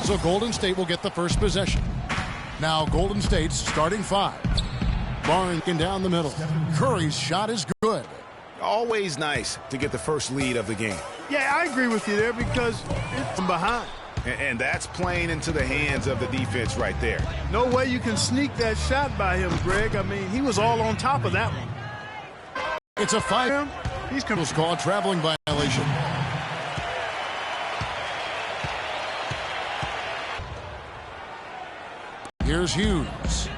So Golden State will get the first possession. Now Golden State's starting 5. Barnes down the middle. Curry's shot is good. Always nice to get the first lead of the game. Yeah, I agree with you there because it's from behind. And that's playing into the hands of the defense right there. No way you can sneak that shot by him, Greg. I mean, he was all on top of that one. It's a 5. He's called traveling violation. Here's Hughes.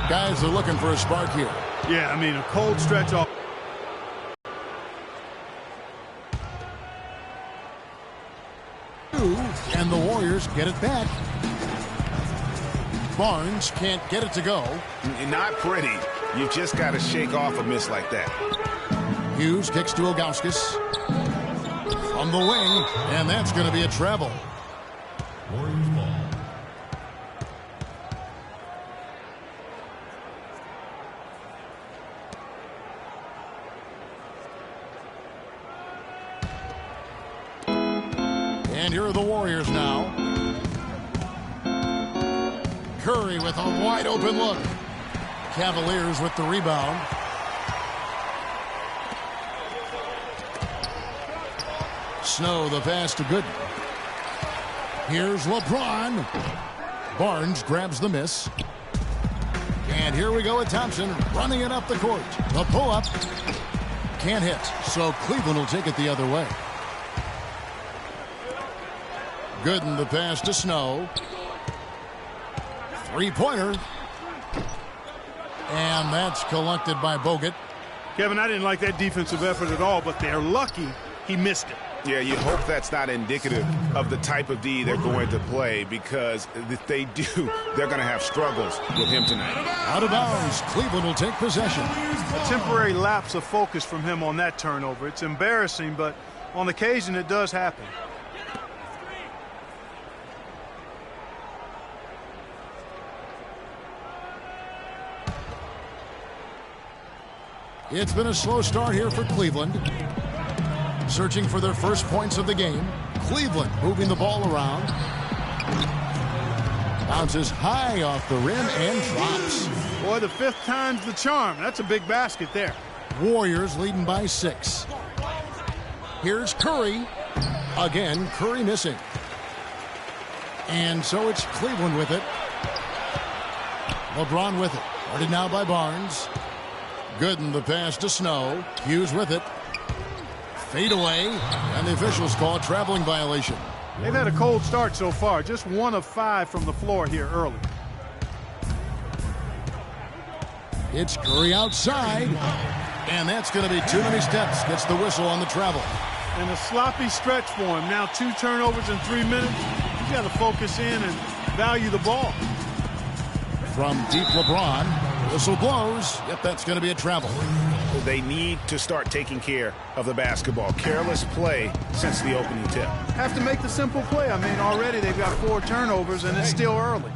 Guys are looking for a spark here. Yeah, I mean, a cold stretch off. And the Warriors get it back. Barnes can't get it to go. Not pretty. You just got to shake off a miss like that. Hughes kicks to Ilgauskas. From the wing, and that's going to be a travel. Warriors ball. And here are the Warriors now. Curry with a wide open look. Cavaliers with the rebound. Snow the pass to Gooden. Here's LeBron. Barnes grabs the miss. And here we go with Thompson running it up the court. The pull-up. Can't hit, so Cleveland will take it the other way. Gooden the pass to Snow. Three-pointer. And that's collected by Bogut. Kevin, I didn't like that defensive effort at all, but they're lucky he missed it. Yeah, you hope that's not indicative of the type of D they're going to play, because if they do, they're going to have struggles with him tonight. Out of bounds. Cleveland will take possession. A temporary lapse of focus from him on that turnover. It's embarrassing, but on occasion it does happen. It's been a slow start here for Cleveland. Searching for their first points of the game. Cleveland moving the ball around. Bounces high off the rim and drops. Boy, the 5th time's the charm. That's a big basket there. Warriors leading by 6. Here's Curry. Again, Curry missing. And so it's Cleveland with it. LeBron with it. Guarded now by Barnes. Gooden the pass to Snow. Hughes with it. Fade away. And the officials call a traveling violation. They've had a cold start so far. Just 1 of 5 from the floor here early. It's Curry outside. And that's going to be too many steps. Gets the whistle on the travel. And a sloppy stretch for him. Now 2 turnovers in 3 minutes. He's got to focus in and value the ball. From deep LeBron. Whistle blows. Yep, that's going to be a travel. They need to start taking care of the basketball. Careless play since the opening tip. Have to make the simple play. I mean, already they've got 4 turnovers, and it's still early.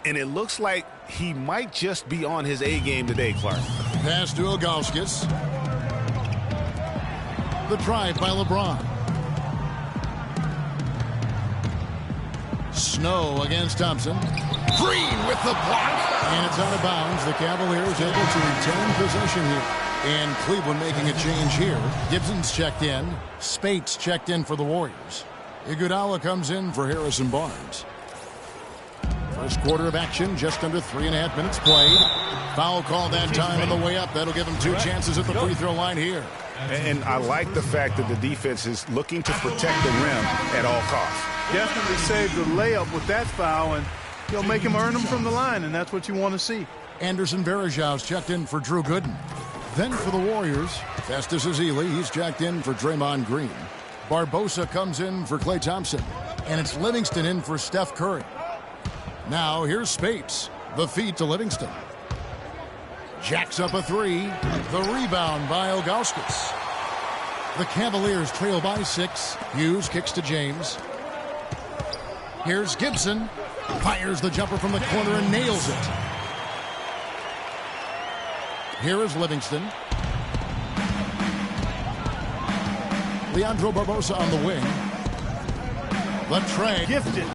And it looks like he might just be on his A game today, Clark. Pass to Ilgauskas. The drive by LeBron. Snow against Thompson. Green with the block. And it's out of bounds. The Cavaliers able to retain possession here. And Cleveland making a change here. Gibson's checked in. Spates checked in for the Warriors. Iguodala comes in for Harrison Barnes. First quarter of action, just under 3.5 minutes played. Foul call that time on the way up. That'll give him 2 chances at the free throw line here. And I like the fact that the defense is looking to protect the rim at all costs. Definitely saved the layup with that foul, and he'll make him earn them from the line, and that's what you want to see. Anderson Varejão's checked in for Drew Gooden. Then for the Warriors, Festus Ezeli. He's checked in for Draymond Green. Barbosa comes in for Klay Thompson. And it's Livingston in for Steph Curry. Now here's Spates. The feed to Livingston. Jacks up a 3. The rebound by Ilgauskas. The Cavaliers trail by 6. Hughes kicks to James. Here's Gibson. Fires the jumper from the corner and nails it. Here is Livingston. Leandro Barbosa on the wing. The trade. Gifted.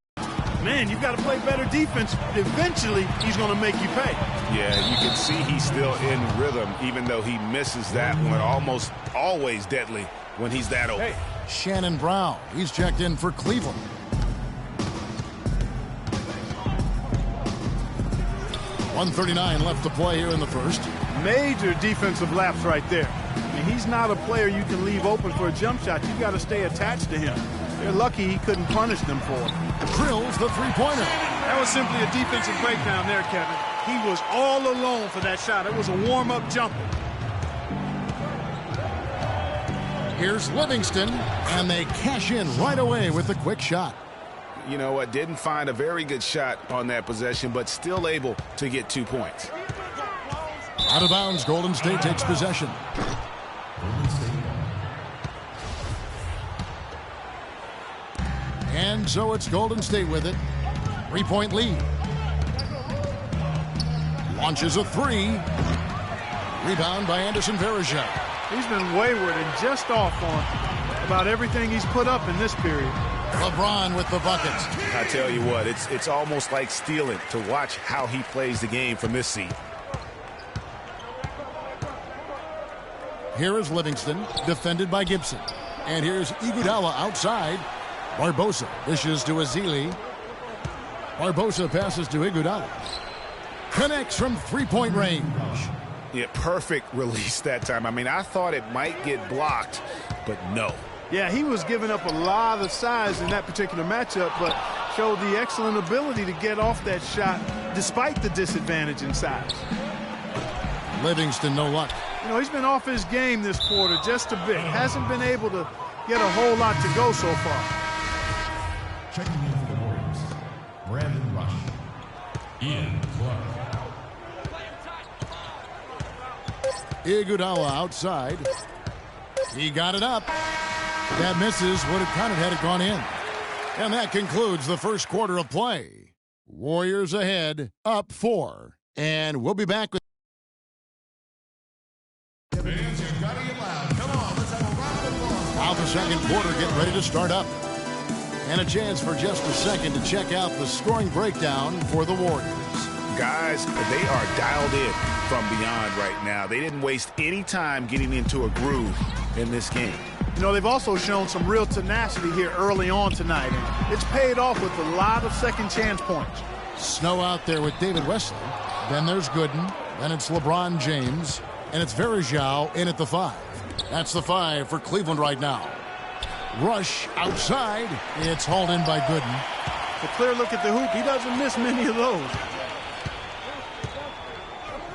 Man, you've got to play better defense. Eventually, he's going to make you pay. Yeah, you can see he's still in rhythm, even though he misses that one. Almost always deadly when he's that open. Hey. Shannon Brown. He's checked in for Cleveland. .139 left to play here in the first. Major defensive lapse right there. I mean, he's not a player you can leave open for a jump shot. You've got to stay attached to him. They're lucky he couldn't punish them for it. Drills the three-pointer. That was simply a defensive breakdown there, Kevin. He was all alone for that shot. It was a warm-up jumper. Here's Livingston, and they cash in right away with the quick shot. You know what? Didn't find a very good shot on that possession, but still able to get 2 points. Out of bounds, Golden State takes possession. And so it's Golden State with it. 3-point lead. Launches a three. Rebound by Anderson Varejao. He's been wayward and just off on about everything he's put up in this period. LeBron with the buckets. I tell you what, it's almost like stealing to watch how he plays the game from this seat. Here is Livingston, defended by Gibson. And here's Iguodala outside. Barbosa dishes to Ezeli. Barbosa passes to Iguodala. Connects from three-point range. Yeah, perfect release that time. I mean, I thought it might get blocked, but no. Yeah, he was giving up a lot of size in that particular matchup, but showed the excellent ability to get off that shot despite the disadvantage in size. Livingston, no luck. You know, he's been off his game this quarter just a bit. Hasn't been able to get a whole lot to go so far. Checking in for the Warriors, Brandon Rush. Ian Clark. Iguodala outside. He got it up. That misses. Would have counted had it gone in. And that concludes the first quarter of play. Warriors ahead, up 4. And we'll be back with... Fans, you gotta get loud. Come on, let's have a round of applause. Now the second quarter getting ready to start up. And a chance for just a second to check out the scoring breakdown for the Warriors. Guys, they are dialed in from beyond right now. They didn't waste any time getting into a groove in this game. You know, they've also shown some real tenacity here early on tonight, and it's paid off with a lot of second chance points. Snow out there with David Wesley. Then there's Gooden. Then it's LeBron James. And it's Varejao in at the 5. That's the 5 for Cleveland right now. Rush outside. It's hauled in by Gooden. A clear look at the hoop. He doesn't miss many of those.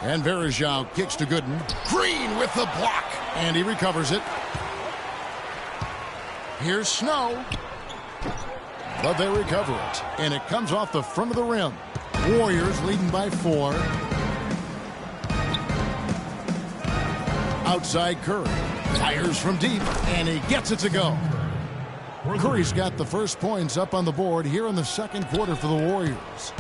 And Varejao kicks to Gooden. Green with the block. And he recovers it. Here's Snow. But they recover it. And it comes off the front of the rim. Warriors leading by 4. Outside Curry. Fires from deep. And he gets it to go. Curry's got the first points up on the board here in the second quarter for the Warriors.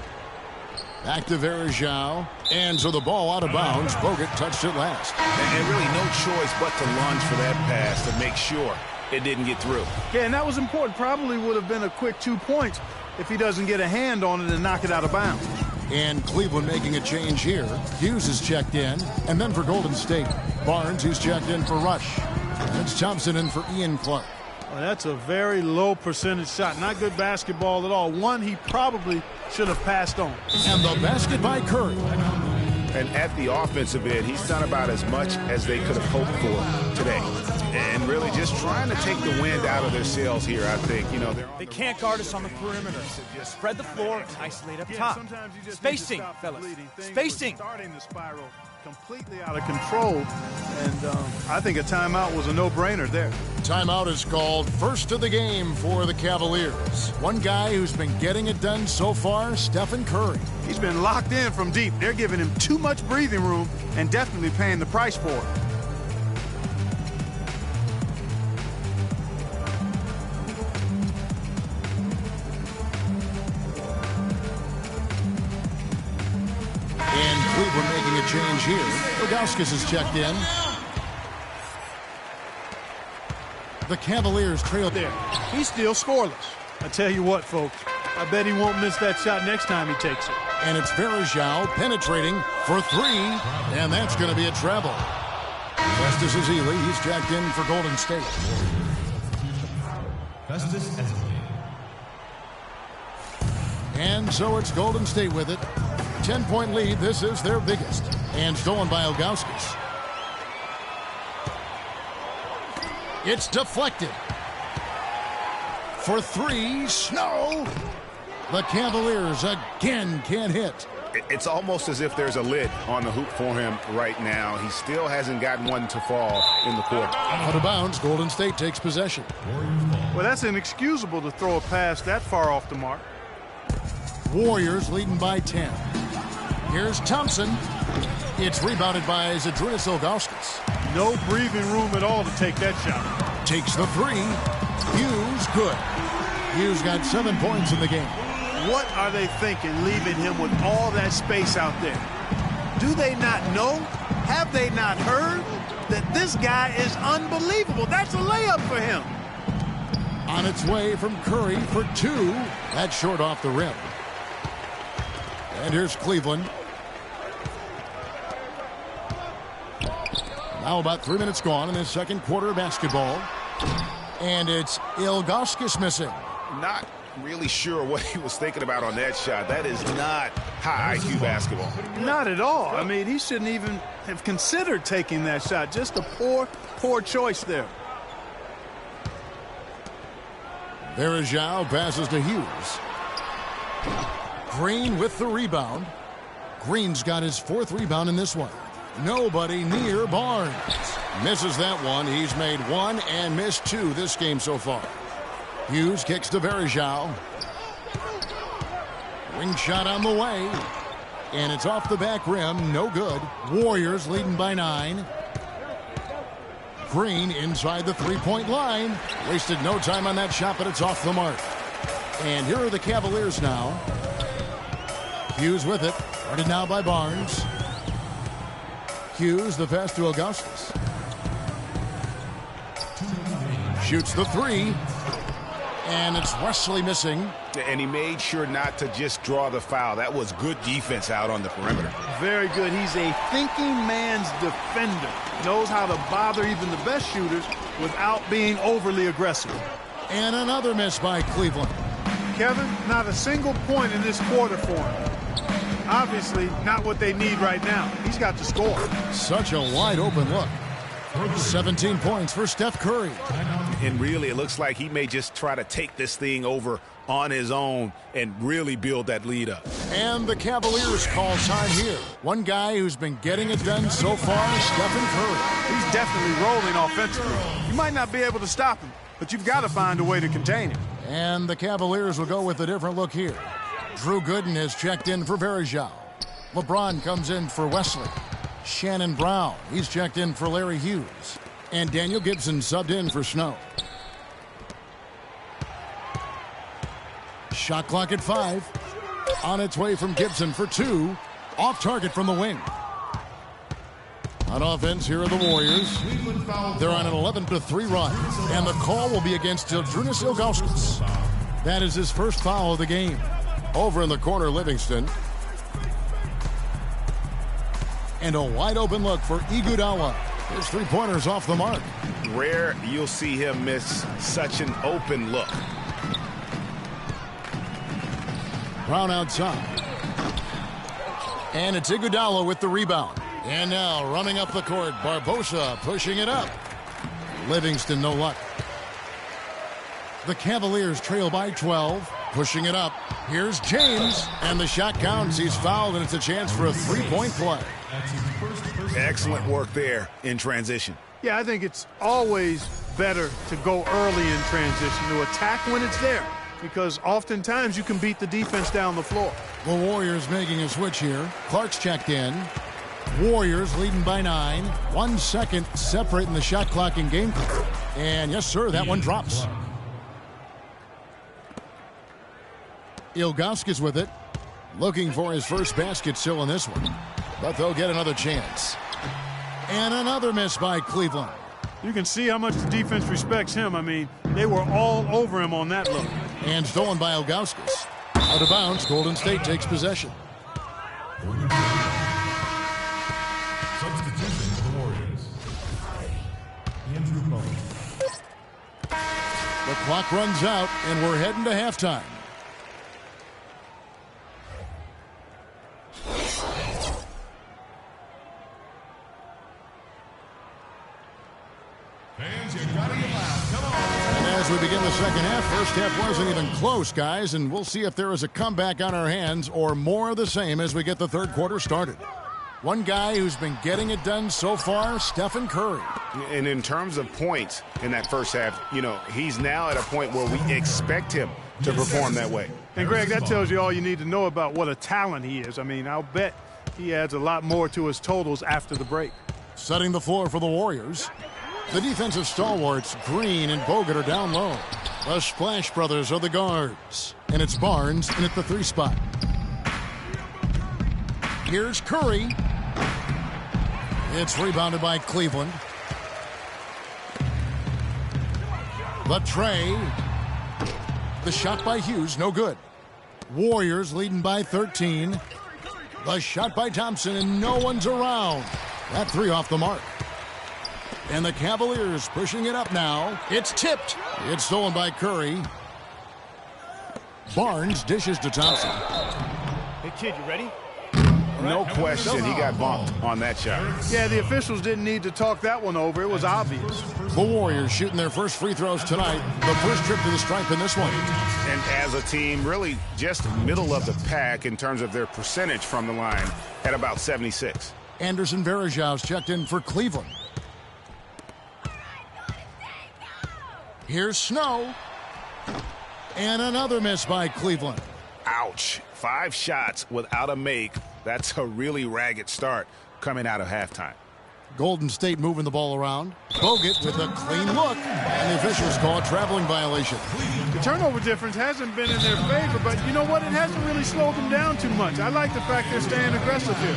Back to Varejao. And so the ball out of bounds. Bogut touched it last. And really no choice but to lunge for that pass to make sure it didn't get through. Yeah, and that was important. Probably would have been a quick 2 points if he doesn't get a hand on it and knock it out of bounds. And Cleveland making a change here. Hughes is checked in. And then for Golden State, Barnes, who's checked in for Rush. And it's Thompson in for Ian Clark. Well, that's a very low percentage shot. Not good basketball at all. One he probably should have passed on. And the basket by Curry. And at the offensive end, he's done about as much as they could have hoped for today. And really just trying to take the wind out of their sails here, I think. You know, they can't guard us on the perimeter. Spread the floor and isolate up top. Spacing, fellas. Spacing. Starting the spiral completely out of control. And I think a timeout was a no-brainer there. Timeout is called. First of the game for the Cavaliers. One guy who's been getting it done so far, Stephen Curry. He's been locked in from deep. They're giving him too much breathing room and definitely paying the price for it. And Cleveland making a change here. Ilgauskas is checked in. The Cavaliers trail there. He's still scoreless. I tell you what, folks, I bet he won't miss that shot next time he takes it. And it's Varejao penetrating for three, and that's going to be a treble. Festus Ezeli, he's jacked in for Golden State. Festus Ezeli. And so it's Golden State with it. 10-point lead. This is their biggest. And stolen by Ilgauskas. It's deflected. For three, Snow. The Cavaliers again can't hit. It's almost as if there's a lid on the hoop for him right now. He still hasn't gotten one to fall in the court. Out of bounds, Golden State takes possession. Well, that's inexcusable to throw a pass that far off the mark. Warriors leading by 10. Here's Thompson. It's rebounded by Zydrunas Ilgauskas. No breathing room at all to take that shot. Takes the three. Hughes, good. Hughes got 7 points in the game. What are they thinking leaving him with all that space out there? Do they not know? Have they not heard that this guy is unbelievable? That's a layup for him. On its way from Curry for two. That's short off the rim. And here's Cleveland. Now about 3 minutes gone in the second quarter of basketball. And it's Ilgauskas missing. Not really sure what he was thinking about on that shot. That is not high IQ basketball. Not at all. I mean, he shouldn't even have considered taking that shot. Just a poor choice there. Varejao passes to Hughes. Green with the rebound. Green's got his 4th rebound in this one. Nobody near Barnes. Misses that one. He's made 1 and missed 2 this game so far. Hughes kicks to Varejao. Ring shot on the way. And it's off the back rim. No good. Warriors leading by 9. Green inside the three-point line. Wasted no time on that shot, but it's off the mark. And here are the Cavaliers now. Hughes with it. Guarded now by Barnes. Hughes, the pass to Ilgauskas. Shoots the three. And it's Wesley missing. And he made sure not to just draw the foul. That was good defense out on the perimeter. Very good. He's a thinking man's defender. Knows how to bother even the best shooters without being overly aggressive. And another miss by Cleveland. Kevin, not a single point in this quarter for him. Obviously, not what they need right now. He's got to score. Such a wide open look. 17 points for Steph Curry. And really, it looks like he may just try to take this thing over on his own and really build that lead up. And the Cavaliers call time here. One guy who's been getting it done so far, Stephen Curry. He's definitely rolling offensively. You might not be able to stop him, but you've got to find a way to contain him. And the Cavaliers will go with a different look here. Drew Gooden has checked in for Varejao. LeBron comes in for Wesley. Shannon Brown, he's checked in for Larry Hughes. And Daniel Gibson subbed in for Snow. Shot clock at 5. On its way from Gibson for 2. Off target from the wing. On offense, here are the Warriors. They're on an 11-3 run. And the call will be against Zydrunas Ilgauskas. That is his first foul of the game. Over in the corner, Livingston. And a wide open look for Iguodala. His 3-pointer's off the mark. Rare you'll see him miss such an open look. Brown outside. And it's Iguodala with the rebound. And now running up the court, Barbosa pushing it up. Livingston no luck. The Cavaliers trail by 12, pushing it up. Here's James, and the shot counts. He's fouled, and it's a chance for a 3-point play. Excellent work there in transition. Yeah, I think it's always better to go early in transition, to attack when it's there, because oftentimes you can beat the defense down the floor. The Warriors making a switch here. Clark's checked in. Warriors leading by 9. 1 second separating the shot clock and game clock. And yes, sir, that one drops. Ilgauskas with it. Looking for his first basket still in this one. But they'll get another chance. And another miss by Cleveland. You can see how much the defense respects him. I mean, they were all over him on that look. And stolen by Ilgauskas. Out of bounds, Golden State takes possession. Substitution for the Warriors. Andrew Bogut. The clock runs out, and we're heading to halftime. Fans, you gotta get loud. Come on. And as we begin the second half, first half wasn't even close, guys, and we'll see if there is a comeback on our hands or more of the same as we get the third quarter started. One guy who's been getting it done so far, Stephen Curry. And in terms of points in that first half, you know, he's now at a point where we expect him to perform that way. And, Greg, that tells you all you need to know about what a talent he is. I mean, I'll bet he adds a lot more to his totals after the break. Setting the floor for the Warriors. The defensive stalwarts, Green and Bogut, are down low. The Splash Brothers are the guards. And it's Barnes in at the 3 spot. Here's Curry. It's rebounded by Cleveland. The tray. The shot by Hughes, no good. Warriors leading by 13. The shot by Thompson, and no one's around. That 3 off the mark. And the Cavaliers pushing it up now. It's tipped. It's stolen by Curry. Barnes dishes to Thompson. Hey, kid, you ready? No question he got bumped on that shot. Yeah, the officials didn't need to talk that one over. It was obvious. The Warriors shooting their first free throws tonight. The first trip to the stripe in this one. And as a team, really just middle of the pack in terms of their percentage from the line at about 76. Anderson Varejão's checked in for Cleveland. Here's Snow. And another miss by Cleveland. Ouch. 5 shots without a make. That's a really ragged start coming out of halftime. Golden State moving the ball around. Bogut with a clean look. And the officials call a traveling violation. The turnover difference hasn't been in their favor, but you know what? It hasn't really slowed them down too much. I like the fact they're staying aggressive here.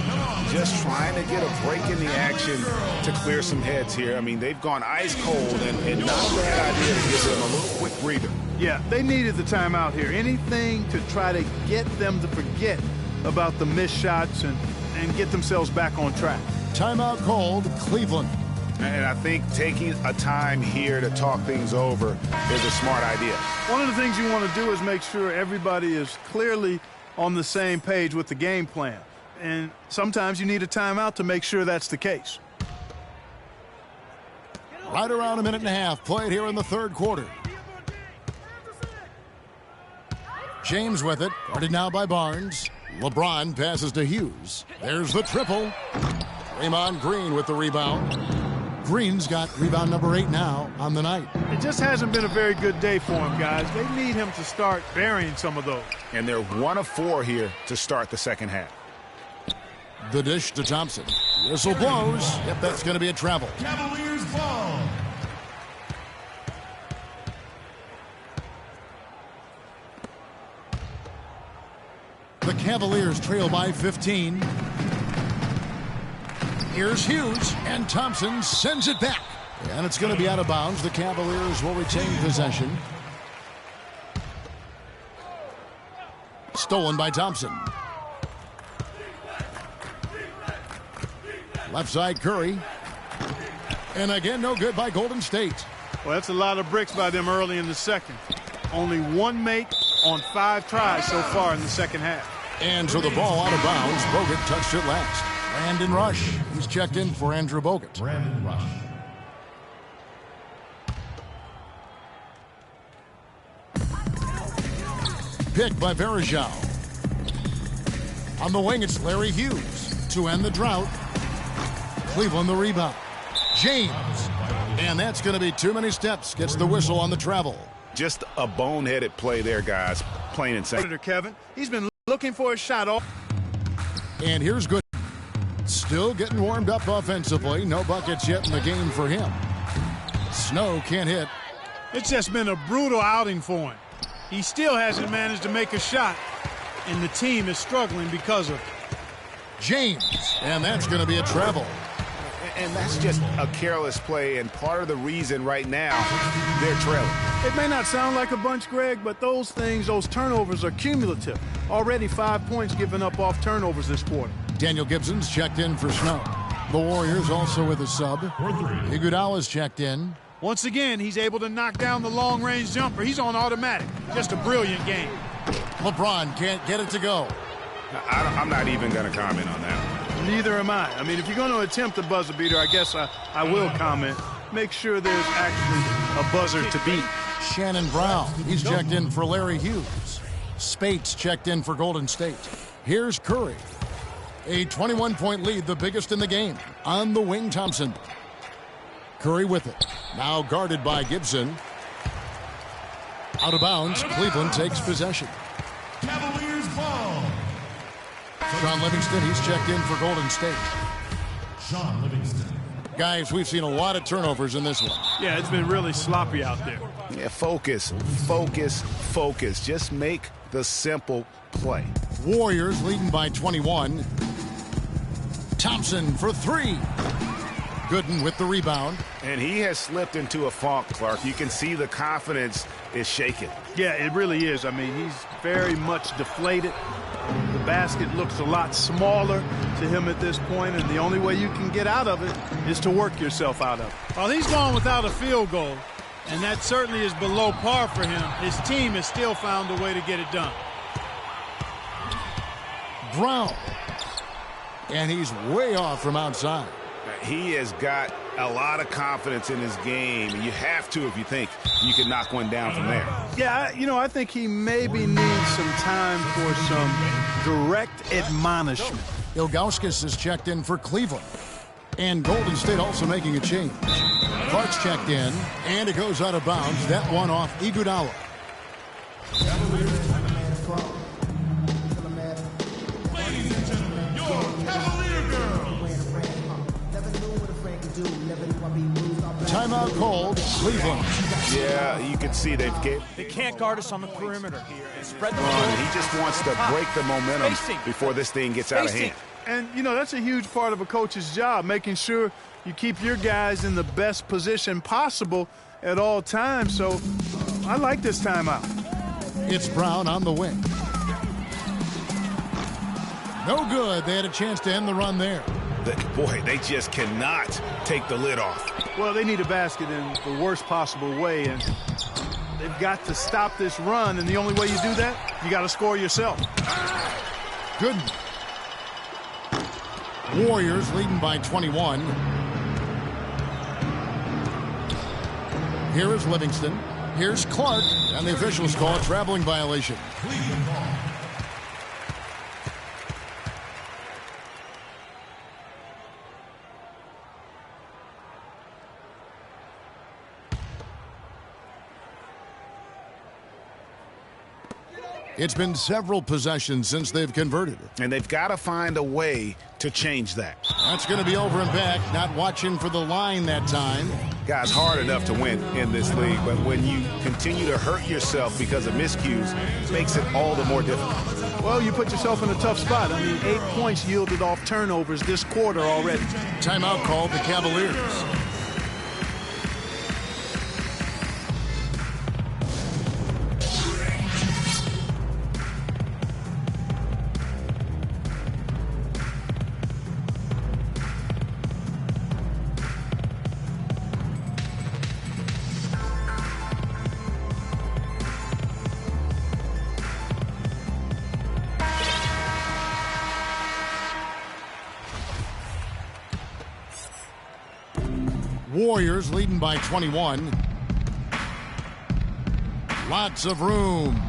Just trying to get a break in the action to clear some heads here. I mean, they've gone ice cold, and not a bad idea to give them a little quick breather. Yeah, they needed the timeout here. Anything to try to get them to forget about the missed shots and get themselves back on track. Timeout called, Cleveland. And I think taking a time here to talk things over is a smart idea. One of the things you want to do is make sure everybody is clearly on the same page with the game plan. And sometimes you need a timeout to make sure that's the case. Right around a minute and a half played here in the third quarter. James with it, guarded now by Barnes. LeBron passes to Hughes. There's the triple. Draymond Green with the rebound. Green's got rebound number 8 now on the night. It just hasn't been a very good day for him, guys. They need him to start burying some of those. And they're 1 of 4 here to start the second half. The dish to Thompson. Whistle blows. Yep, that's going to be a travel. Cavaliers ball. The Cavaliers trail by 15. Here's Hughes, and Thompson sends it back. And it's going to be out of bounds. The Cavaliers will retain possession. Stolen by Thompson. Left side Curry. And again, no good by Golden State. Well, that's a lot of bricks by them early in the second. Only 1 make on 5 tries so far in the second half. And so the ball out of bounds. Bogut touched it last. Brandon Rush. He's checked in for Andrew Bogut. Brandon Rush. Pick by Varejão. On the wing, it's Larry Hughes to end the drought. Cleveland the rebound. James. And that's going to be too many steps. Gets the whistle on the travel. Just a boneheaded play there, guys. Plain and simple. Kevin, he's been looking for a shot off. And here's good. Still getting warmed up offensively. No buckets yet in the game for him. Snow can't hit. It's just been a brutal outing for him. He still hasn't managed to make a shot, and the team is struggling because of it. James. And that's going to be a travel. And that's just a careless play and part of the reason right now they're trailing. It may not sound like a bunch, Greg, but those turnovers are cumulative. Already 5 points given up off turnovers this quarter. Daniel Gibson's checked in for Snow. The Warriors also with a sub. Iguodala's checked in. Once again, he's able to knock down the long-range jumper. He's on automatic. Just a brilliant game. LeBron can't get it to go. I'm not even going to comment on that. Neither am I. I mean, if you're going to attempt a buzzer beater, I guess I will comment. Make sure there's actually a buzzer to beat. Shannon Brown, he's checked in for Larry Hughes. Spates checked in for Golden State. Here's Curry. A 21-point lead, the biggest in the game. On the wing, Thompson. Curry with it. Now guarded by Gibson. Out of bounds, Cleveland takes possession. Cavaliers ball. Sean Livingston, he's checked in for Golden State. Sean Livingston. Guys, we've seen a lot of turnovers in this one. Yeah, it's been really sloppy out there. Yeah, focus. Just make the simple play. Warriors leading by 21. Thompson for three. Gooden with the rebound. And he has slipped into a funk, Clark. You can see the confidence is shaken. Yeah, it really is. I mean, he's very much deflated. The basket looks a lot smaller to him at this point, and the only way you can get out of it is to work yourself out of it. Well, he's gone without a field goal, and that certainly is below par for him. His team has still found a way to get it done. Brown. And he's way off from outside. He has got a lot of confidence in his game. You have to if you think you can knock one down from there. Yeah, I think he maybe needs some time for some direct admonishment. Ilgauskas is checked in for Cleveland. And Golden State also making a change. Clark's checked in, and it goes out of bounds. That one off Iguodala. Ladies and gentlemen, your Cavalier girls. Timeout called, Cleveland. Yeah, you can see They can't guard us on the perimeter here. Spread the floor. he just wants to break the momentum before this thing gets out of hand. And, that's a huge part of a coach's job, making sure you keep your guys in the best position possible at all times. So I like this timeout. It's Brown on the wing. No good. They had a chance to end the run there. Boy, they just cannot take the lid off. Well, they need a basket in the worst possible way, and they've got to stop this run, and the only way you do that, you got to score yourself. Good. Warriors leading by 21. Here is Livingston. Here's Clark, and the officials call a traveling violation. Cleveland ball. It's been several possessions since they've converted. And they've got to find a way to change that. That's going to be over and back. Not watching for the line that time. Guys, hard enough to win in this league, but when you continue to hurt yourself because of miscues, it makes it all the more difficult. Well, you put yourself in a tough spot. I mean, 8 points yielded off turnovers this quarter already. Timeout called the Cavaliers. Warriors leading by 21. Lots of room.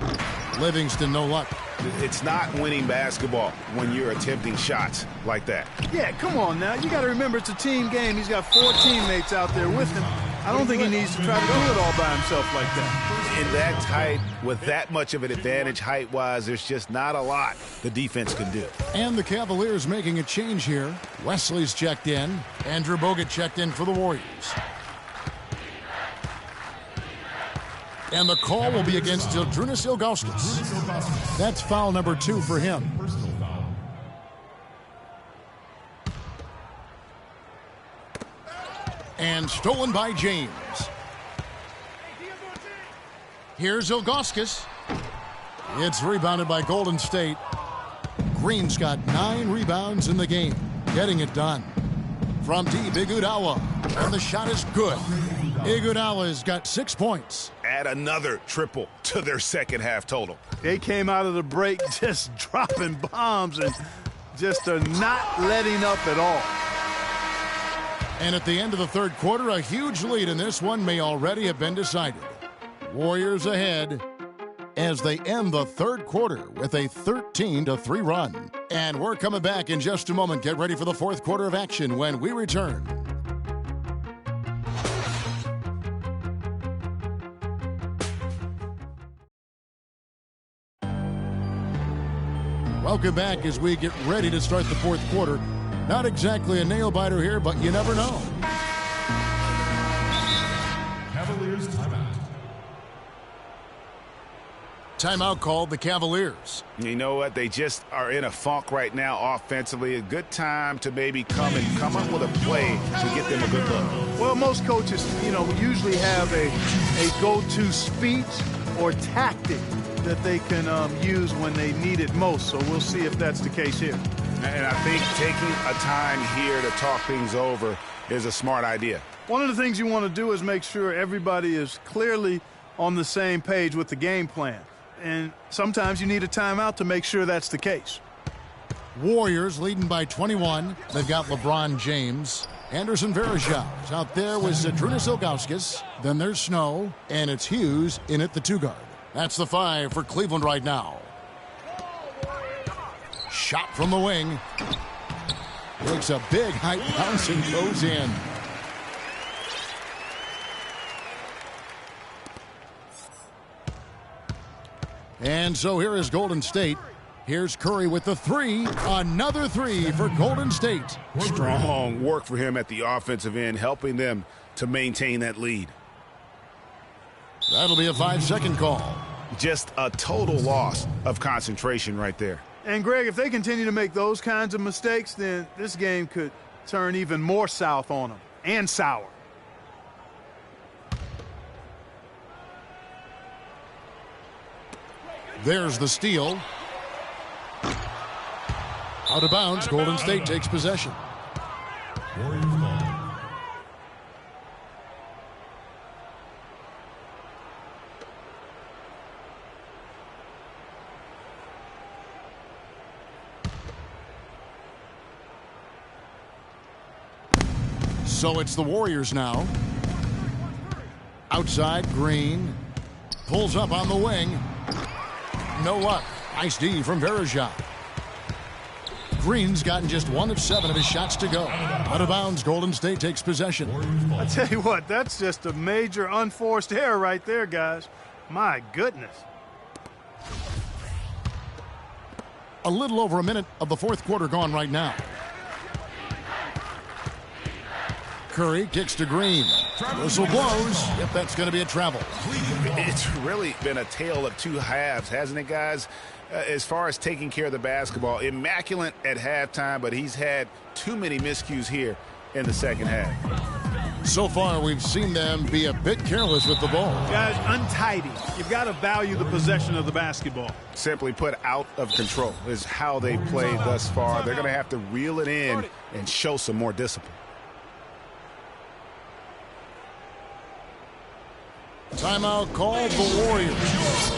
Livingston, no luck. It's not winning basketball when you're attempting shots like that. Yeah, come on now. You got to remember it's a team game. He's got 4 teammates out there with him. I don't think he needs to try to do it all by himself like that. In that tight, with that much of an advantage height-wise, there's just not a lot the defense can do. And the Cavaliers making a change here. Wesley's checked in. Andrew Bogut checked in for the Warriors. And the call will be against Zydrunas Ilgauskas. That's foul number 2 for him. And stolen by James. Here's Ilgauskas. It's rebounded by Golden State. Green's got 9 rebounds in the game, getting it done. From deep, Iguodala, and the shot is good. Iguodala's got 6 points. Add another triple to their second half total. They came out of the break just dropping bombs and just are not letting up at all. And at the end of the third quarter, a huge lead in this one may already have been decided. Warriors ahead as they end the third quarter with a 13-3 run. And we're coming back in just a moment. Get ready for the fourth quarter of action when we return. Welcome back as we get ready to start the fourth quarter. Not exactly a nail-biter here, but you never know. Cavaliers timeout. Timeout called the Cavaliers. You know what? They just are in a funk right now offensively. A good time to maybe come up with a play to get them a good look. Well, most coaches, usually have a go-to speech or tactic that they can use when they need it most. So we'll see if that's the case here. And I think taking a time here to talk things over is a smart idea. One of the things you want to do is make sure everybody is clearly on the same page with the game plan. And sometimes you need a timeout to make sure that's the case. Warriors leading by 21. They've got LeBron James. Anderson Varejao out there with Zydrunas Ilgauskas. Then there's Snow, and it's Hughes in at the 2-guard. That's the 5 for Cleveland right now. Shot from the wing. Takes a big high bounce and goes in. And so here is Golden State. Here's Curry with the 3. Another 3 for Golden State. Strong work for him at the offensive end, helping them to maintain that lead. That'll be a 5-second call. Just a total loss of concentration right there. And, Greg, if they continue to make those kinds of mistakes, then this game could turn even more south on them and sour. There's the steal. Out of bounds, Golden State takes possession. Warriors ball. So it's the Warriors now. Outside, Green. Pulls up on the wing. No luck. Nice D from Varejao. Green's gotten just 1 of 7 of his shots to go. Out of bounds, Golden State takes possession. I tell you what, that's just a major unforced error right there, guys. My goodness. A little over a minute of the fourth quarter gone right now. Curry kicks to Green. Whistle blows. Yep, that's going to be a travel. It's really been a tale of two halves, hasn't it, guys? As far as taking care of the basketball, immaculate at halftime, but he's had too many miscues here in the second half. So far, we've seen them be a bit careless with the ball. Guys, untidy. You've got to value the possession of the basketball. Simply put, out of control is how they played thus far. They're going to have to reel it in and show some more discipline. Timeout called the Warriors.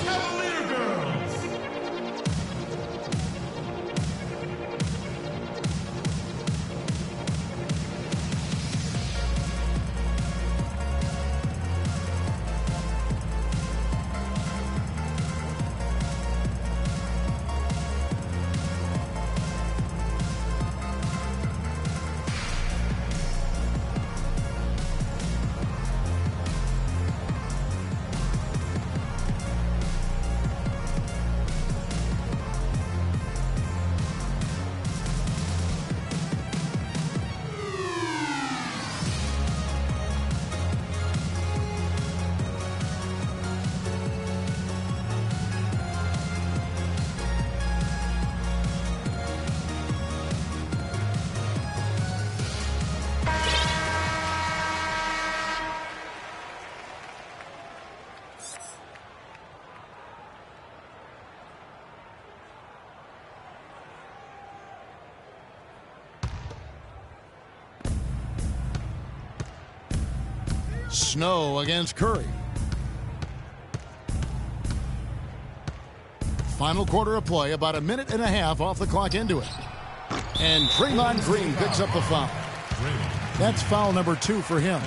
Snow against Curry. Final quarter of play, about a minute and a half off the clock into it. And Draymond Green picks up the foul. That's foul number 2 for him.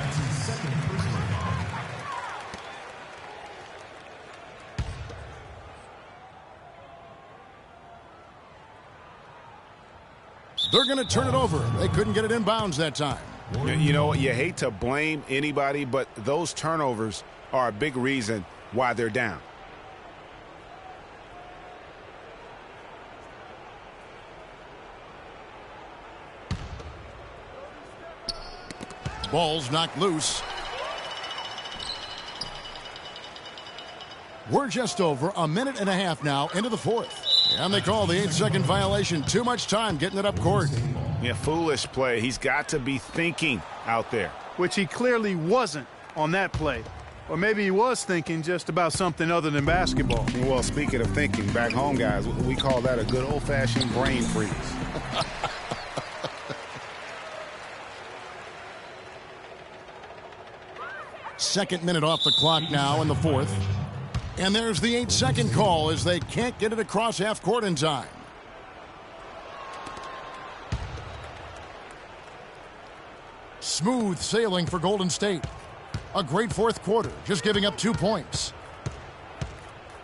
They're going to turn it over. They couldn't get it inbounds that time. You know, you hate to blame anybody, but those turnovers are a big reason why they're down. Ball's knocked loose. We're just over a minute and a half now into the fourth. And they call the 8-second violation. Too much time getting it up court. Yeah, foolish play. He's got to be thinking out there. Which he clearly wasn't on that play. Or maybe he was thinking just about something other than basketball. Well, speaking of thinking, back home, guys, we call that a good old-fashioned brain freeze. Second minute off the clock now in the fourth. And there's the 8-second call as they can't get it across half court in time. Smooth sailing for Golden State. A great fourth quarter, just giving up 2 points.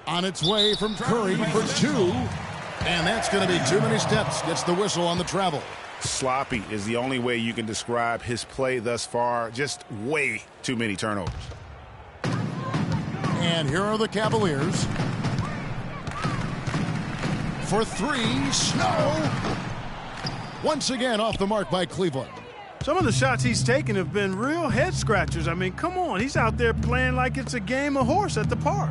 On its way from Curry for 2. And that's going to be too many steps. Gets the whistle on the travel. Sloppy is the only way you can describe his play thus far. Just way too many turnovers. And here are the Cavaliers. For 3, Snow. Once again off the mark by Cleveland. Some of the shots he's taken have been real head scratchers. I mean, come on. He's out there playing like it's a game of horse at the park.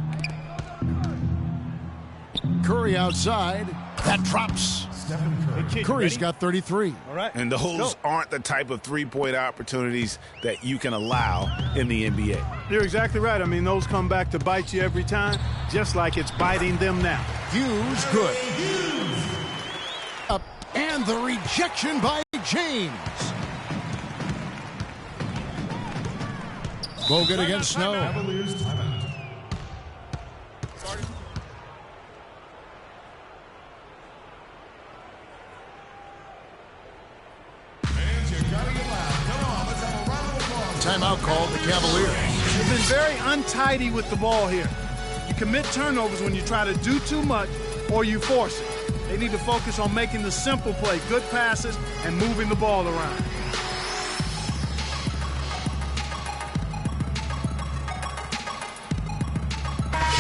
Curry outside. That drops. Curry's got 33. All right. And those aren't the type of three-point opportunities that you can allow in the NBA. You're exactly right. I mean, those come back to bite you every time, just like it's biting them now. Hughes, good. Up, and the rejection by James. Bogut against Snow. Timeout called the Cavaliers. They've been very untidy with the ball here. You commit turnovers when you try to do too much or you force it. They need to focus on making the simple play, good passes, and moving the ball around.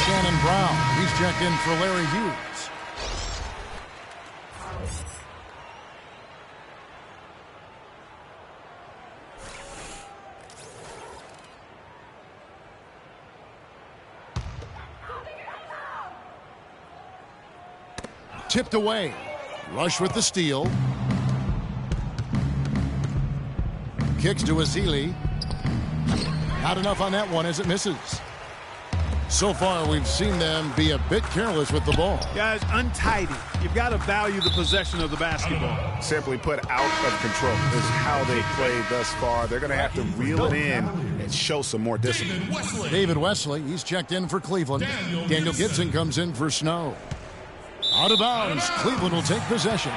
Shannon Brown, he's checked in for Larry Hughes. Tipped away. Rush with the steal. Kicks to Ezeli. Not enough on that one as it misses. So far, we've seen them be a bit careless with the ball. Guys, untidy. You've got to value the possession of the basketball. Simply put, out of control is how they played thus far. They're going to have to reel it in and show some more discipline. David Wesley, he's checked in for Cleveland. Daniel Gibson comes in for Snow. Out of bounds. Cleveland will take possession.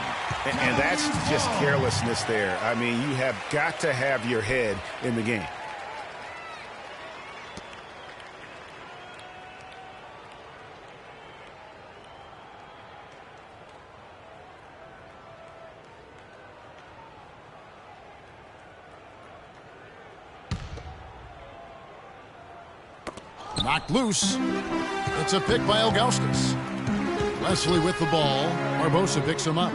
And that's just carelessness there. I mean, you have got to have your head in the game. Knocked loose. It's a pick by Ilgauskas. Wesley with the ball. Barbosa picks him up.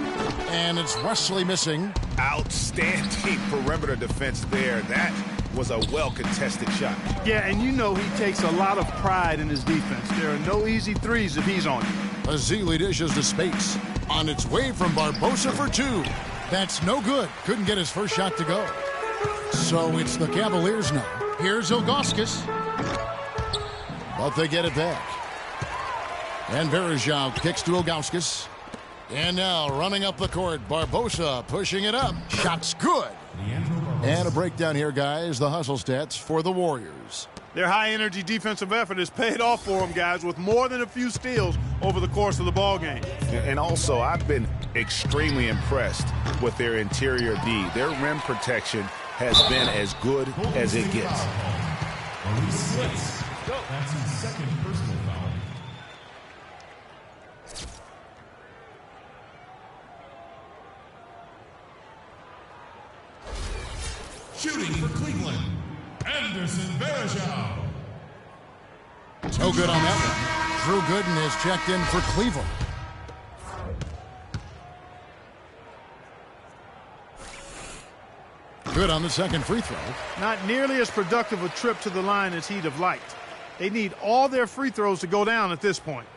And it's Wesley missing. Outstanding perimeter defense there. That was a well-contested shot. Yeah, and you know he takes a lot of pride in his defense. There are no easy threes if he's on it. Ezeli dishes to space. On its way from Barbosa for 2. That's no good. Couldn't get his first shot to go. So it's the Cavaliers now. Here's Ilgauskas. But they get it back. And Varejao kicks to Ilgauskas. And now running up the court, Barbosa pushing it up. Shot's good. And a breakdown here, guys. The hustle stats for the Warriors. Their high-energy defensive effort has paid off for them, guys, with more than a few steals over the course of the ballgame. And also, I've been extremely impressed with their interior D. Their rim protection has been as good as it gets. That's his second personal foul. Shooting for Cleveland, Anderson Varejao. No good on that one. Drew Gooden is checked in for Cleveland. Good on the second free throw. Not nearly as productive a trip to the line as he'd have liked. They need all their free throws to go down at this point.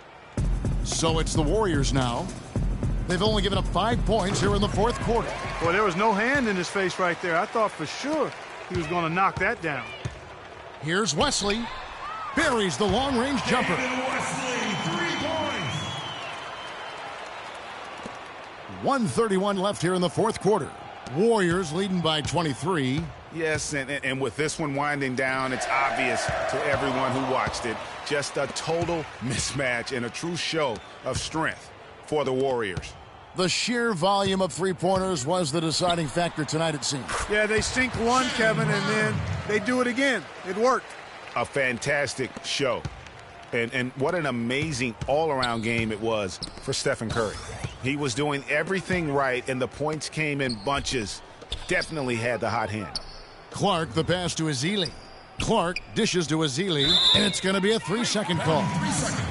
So it's the Warriors now. They've only given up 5 points here in the fourth quarter. Boy, there was no hand in his face right there. I thought for sure he was going to knock that down. Here's Wesley. Buries the long-range jumper. Wesley, 3 points. 1:31 left here in the fourth quarter. Warriors leading by 23. Yes, and with this one winding down, it's obvious to everyone who watched it. Just a total mismatch and a true show of strength for the Warriors. The sheer volume of three-pointers was the deciding factor tonight, it seems. Yeah, they sink one, Kevin, and then they do it again. It worked. A fantastic show. And what an amazing all-around game it was for Stephen Curry. He was doing everything right, and the points came in bunches. Definitely had the hot hand. Clark, the pass to Ezeli. Clark dishes to Ezeli, and it's going to be a 3-second call. 3 seconds.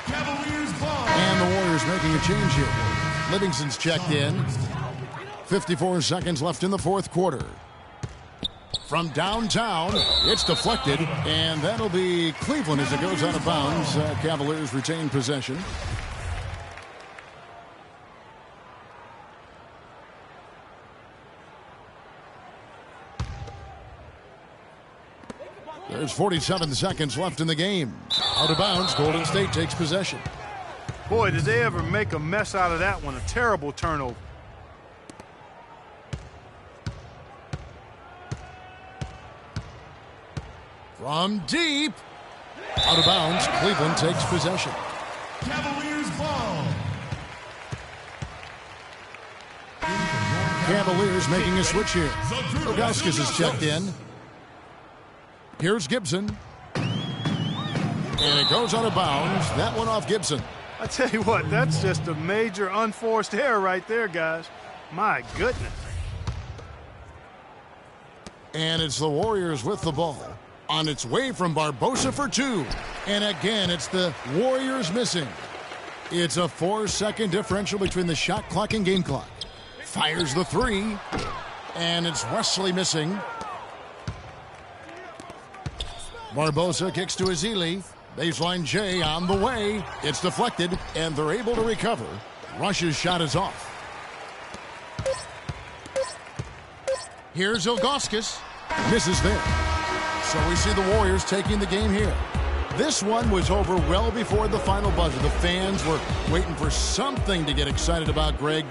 Cavaliers ball. And the Warriors making a change here. Livingston's checked in. 54 seconds left in the fourth quarter. From downtown, it's deflected, and that'll be Cleveland as it goes out of bounds. Cavaliers retain possession. There's 47 seconds left in the game. Out of bounds, Golden State takes possession. Boy, did they ever make a mess out of that one. A terrible turnover. From deep. Out of bounds, Cleveland takes possession. Cavaliers ball. Cavaliers making a switch here. Ilgauskas is checked in. Here's Gibson. And it goes out of bounds. That one off Gibson. I tell you what, that's just a major unforced error right there, guys. My goodness. And it's the Warriors with the ball. On its way from Barbosa for 2. And again, it's the Warriors missing. It's a 4-second differential between the shot clock and game clock. Fires the 3. And it's Wesley missing. Barbosa kicks to Ezeli. Baseline J on the way. It's deflected, and they're able to recover. Rush's shot is off. Here's Ilgauskas. Misses there. So we see the Warriors taking the game here. This one was over well before the final buzzer. The fans were waiting for something to get excited about, Greg.